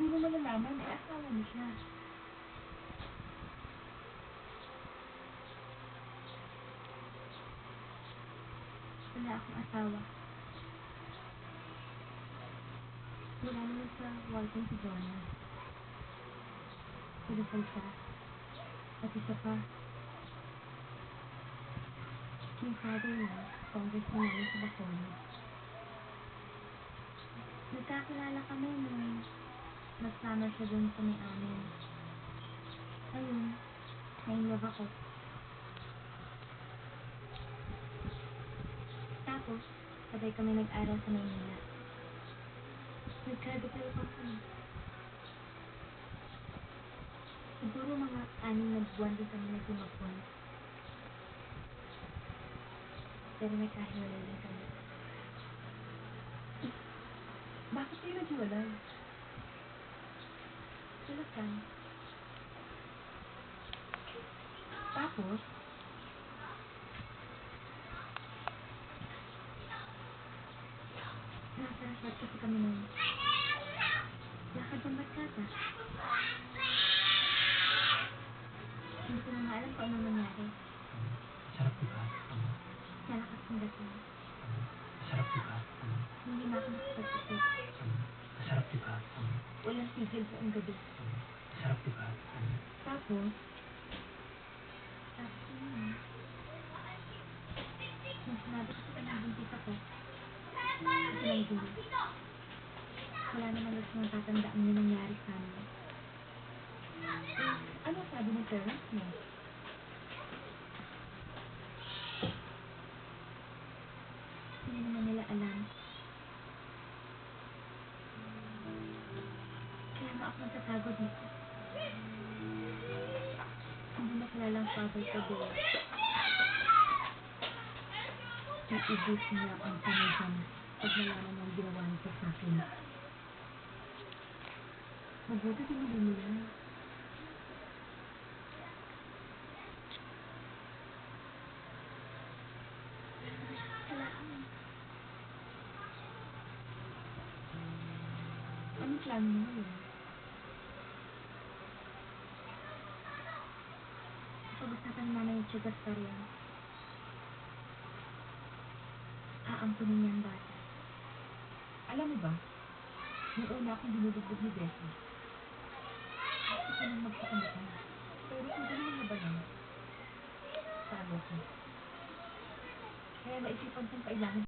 mo malalaman, eh, asawa mo siya. Wala akong asawa. Wala naman sa Walton si Jonah. Pinasal siya. At isa pa, yung father niya, congressman namin sa Bacolod. Nagkakilala kami nung nag-summer siya dun sa may amin. Ayun, na-inlove ako. Tapos, sabay kami nag-aral sa Maynila. Nagka-develop ako kami. Siguro mga 6 na buwan din kami nagsimagpon. Pero nagkahiwalay din kami. Bakit kayo naghiwalay? Silakan. Tapos, Nasa resort kasi kami nun. Lakad ng barkada. Hindi ko na nga alam kung ano nangyari. Sarap diba? Nalakas ng dating. Sarap diba? Hindi na ako nakapag-isip. Sarap diba? Walang tigil buong gabi. Sarap diba? tapos, Tapos nung sinabi ko sa kanyang buntis ako, kasi lang gulo. Wala naman ulit siyang tatandaan yung nangyari sa amin. ano sabi ng parents mo? Hindi naman nila alam. Kaya ako nagtatago dito. Hindi na kilalang father ko doon. Iubos niya ang pamilya pag nalaman niya ang ginawa niya sa akin. Mabuti tinuli mo yan. Kailangan. Anong plano mo ngayon? Pag-usapan ni Mama yung Chica Star yan. Aampunin niya ang bata. Alam mo ba, noong una akong binubugbog ni Becky, gusto ko nang magpakamukha. Pero kung gano'n na ba yan, talo ko. Kaya naisipan kong kailangan